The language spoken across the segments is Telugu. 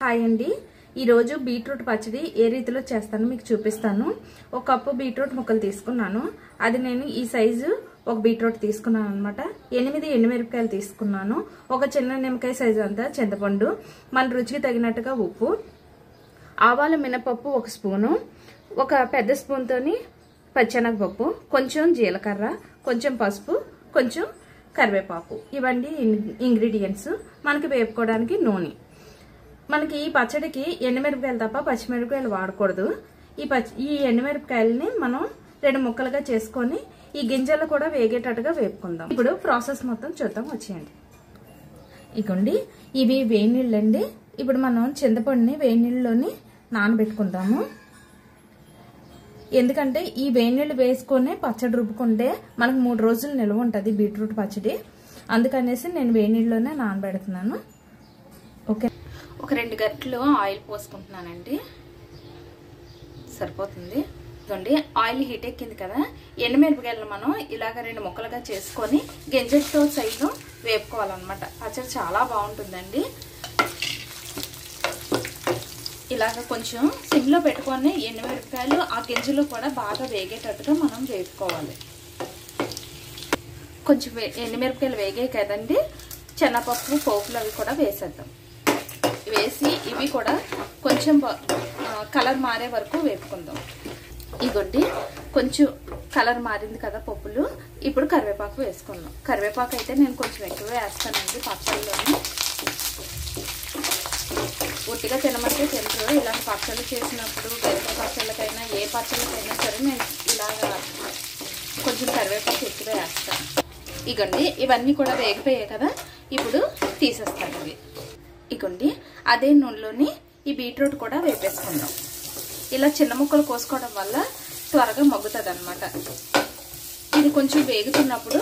హాయ్ అండి ఈ రోజు బీట్రూట్ పచ్చడి ఏ రీతిలో చేస్తానో మీకు చూపిస్తాను. ఒక కప్పు బీట్రూట్ ముక్కలు తీసుకున్నాను. అది నేను ఈ సైజు ఒక బీట్రూట్ తీసుకున్నాను అన్నమాట. 8 ఎండుమిరపకాయలు తీసుకున్నాను. ఒక చిన్న నిమ్మకాయ సైజు అంతా చింతపండు, మన రుచికి తగినట్టుగా ఉప్పు, ఆవాల మినపప్పు ఒక స్పూను, ఒక పెద్ద స్పూన్ తోని పచ్చెనగపప్పు, కొంచెం జీలకర్ర, కొంచెం పసుపు, కొంచెం కరివేపాకు. ఇవన్నీ ఇంగ్రీడియంట్స్. మనకి వేపుకోవడానికి నూనె. మనకి ఈ పచ్చడికి ఎండుమిరపకాయలు తప్ప పచ్చిమిరపకాయలు వాడకూడదు. ఈ ఎండుమిరపకాయలని మనం 2 ముక్కలుగా చేసుకొని ఈ గింజలు కూడా వేగేటట్టుగా వేపుకుందాం. ఇప్పుడు ప్రాసెస్ మొత్తం చూద్దాం, వచ్చేయండి. ఇగోండి ఇవి వేడి నీళ్ళండి. ఇప్పుడు మనం చింతపండుని వేడి నీళ్ళలోని నానబెట్టుకుందాము. ఎందుకంటే ఈ వేడి నీళ్ళు వేసుకొని పచ్చడి రుబ్బుకుంటే మనకు 3 రోజులు నిల్వ ఉంటుంది బీట్రూట్ పచ్చడి. అందుకనేసి నేను వేడి నీళ్ళలోనే నానబెడుతున్నాను. ఓకే, ఒక 2 గంటలు ఆయిల్ పోసుకుంటున్నానండి, సరిపోతుంది. ఇదండి ఆయిల్ హీట్ ఎక్కింది కదా. ఎండుమిరపకాయలు మనం ఇలాగ 2 ముక్కలుగా చేసుకొని గింజలతో సైజు వేపుకోవాలన్నమాట. పచ్చడి చాలా బాగుంటుందండి. ఇలాగ కొంచెం సిమ్లో పెట్టుకొని ఎండుమిరపకాయలు ఆ గింజలు కూడా బాగా వేగేటట్టుగా మనం వేపుకోవాలి. కొంచెం ఎండుమిరపకాయలు వేగాయి కదండి, శనగపప్పు పోపులు అవి కూడా వేసేద్దాం. వేసి ఇవి కూడా కొంచెం కలర్ మారే వరకు వేపుకుందాం. ఇగోండి కొంచెం కలర్ మారింది కదా పప్పులు. ఇప్పుడు కరివేపాకు వేసుకుందాం. కరివేపాకు అయితే నేను కొంచెం ఎక్కువ వేస్తానండి పచ్చళ్ళలోని. ఒట్టిగా తినమంటే తినరు. ఇలాంటి పచ్చళ్ళు చేసినప్పుడు బెరకాయ పచ్చళ్ళకైనా ఏ పచ్చళ్ళకైనా సరే నేను ఇలాగా కొంచెం కరివేపాకు ఎక్కువ వేస్తాను. ఇగోండి ఇవన్నీ కూడా వేగిపోయాయి కదా, ఇప్పుడు తీసేస్తాను ఇవి. ఇగోండి అదే నూనెలోని ఈ బీట్రూట్ కూడా వేపేసుకుందాం. ఇలా చిన్న ముక్కలు కోసుకోవడం వల్ల త్వరగా మగ్గుతుంది అన్నమాట. ఇది కొంచెం వేగుతున్నప్పుడు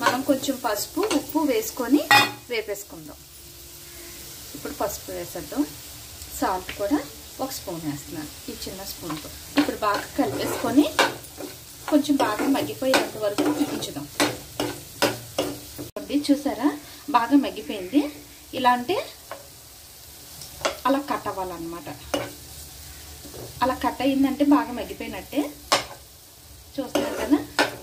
మనం కొంచెం పసుపు ఉప్పు వేసుకొని వేపేసుకుందాం. ఇప్పుడు పసుపు వేసేద్దాం. సాల్ట్ కూడా ఒక స్పూన్ వేస్తున్నాను, ఈ చిన్న స్పూన్తో. ఇప్పుడు బాగా కలిపేసుకొని కొంచెం బాగా మగ్గిపోయేంత వరకు ఉడికించుదాం. చూసారా బాగా మగ్గిపోయింది. ఇలా అంటే అలా కట్ అవ్వాలన్నమాట. అలా కట్ అయిందంటే బాగా మగ్గిపోయినట్టే. చూస్తున్నారు కదా,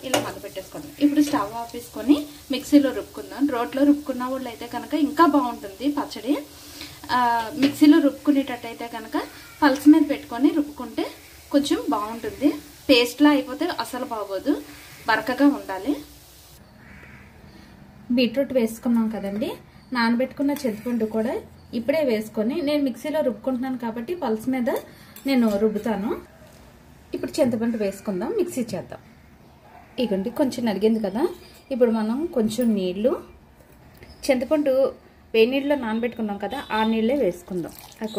ఇలా మగ్గపెట్టేసుకోండి. ఇప్పుడు స్టవ్ ఆపేసుకొని మిక్సీలో రుబ్బుకుందాం. రోట్లో రుబ్బుకున్న వాళ్ళు అయితే కనుక ఇంకా బాగుంటుంది పచ్చడి. మిక్సీలో రుబ్బుకునేటట్టయితే కనుక పల్స్ మీద పెట్టుకొని రుబ్బుకుంటే కొంచెం బాగుంటుంది. పేస్ట్లా అయిపోతే అసలు బాగోదు, బరకగా ఉండాలి. బీట్రూట్ వేసుకున్నాం కదండి, నానబెట్టుకున్న చింతపండు కూడా ఇప్పుడే వేసుకొని నేను మిక్సీలో రుబ్బుకుంటున్నాను కాబట్టి పల్స్ మీద నేను రుబ్బుతాను. ఇప్పుడు చింతపండు వేసుకుందాం, మిక్సీ చేద్దాం. ఇగండి కొంచెం నలిగింది కదా, ఇప్పుడు మనం కొంచెం నీళ్లు, చింతపండు వేడి నీళ్ళలో నానబెట్టుకున్నాం కదా ఆ నీళ్ళే వేసుకుందాం. అది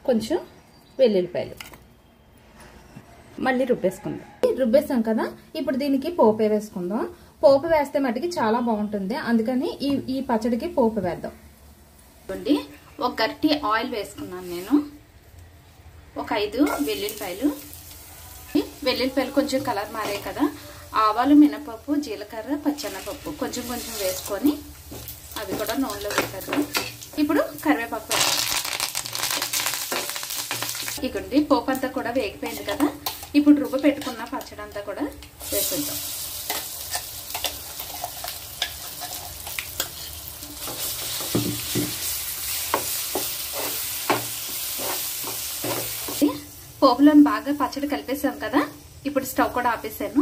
కొంచెం వెల్లుల్లిపాయలు మళ్ళీ రుబ్బేసాం కదా. ఇప్పుడు దీనికి పోపు వేసుకుందాం. పోపు వేస్తే మటుకి చాలా బాగుంటుంది, అందుకని ఈ పచ్చడికి పోపు వేద్దాం. చూడండి ఒక గట్టి ఆయిల్ వేసుకున్నాను నేను. ఒక 5 వెల్లుల్లిపాయలు కొంచెం కలర్ మారాయి కదా. ఆవాలు మినపప్పు జీలకర్ర పచ్చెనగపప్పు కొంచెం వేసుకొని అవి కూడా నూనెలో వేసేద్దాం. ఇప్పుడు కరివేపాకు వేద్దాం. ఇకండి పోపు అంతా కూడా వేగిపోయింది కదా. ఇప్పుడు రుబ్బ పెట్టుకున్న పచ్చడి అంతా కూడా వేసేద్దాం. పోపులోని బాగా పచ్చడి కలిపేసాం కదా. ఇప్పుడు స్టవ్ కూడా ఆపేసాను.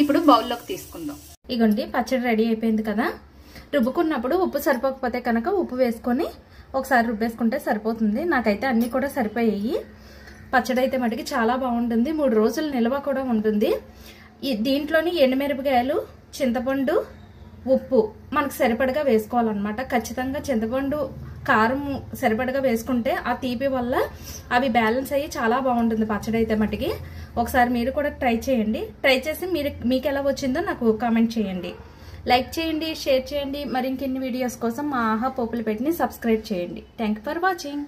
ఇప్పుడు బౌల్లోకి తీసుకుందాం. ఇగోండి పచ్చడి రెడీ అయిపోయింది కదా. రుబ్బుకున్నప్పుడు ఉప్పు సరిపోకపోతే కనుక ఉప్పు వేసుకొని ఒకసారి రుబ్బేసుకుంటే సరిపోతుంది. నాకైతే అన్నీ కూడా సరిపోయాయి. పచ్చడి అయితే మటుకి చాలా బాగుంటుంది, 3 రోజులు నిల్వ కూడా ఉంటుంది. దీంట్లోని ఎండుమిరపకాయలు, చింతపండు, ఉప్పు మనకు సరిపడగా వేసుకోవాలన్నమాట. ఖచ్చితంగా చింతపండు కారం సరిపడగా వేసుకుంటే ఆ తీపి వల్ల అవి బ్యాలెన్స్ అయ్యి చాలా బాగుంటుంది పచ్చడి అయితే మటుకి. ఒకసారి మీరు కూడా ట్రై చేయండి. ట్రై చేసి మీకు ఎలా వచ్చిందో నాకు కామెంట్ చేయండి. లైక్ చేయండి, షేర్ చేయండి. మరి ఇంకెన్ని వీడియోస్ కోసం మా ఆహా పోపుల పెట్టిని సబ్స్క్రైబ్ చేయండి. Thank you for watching.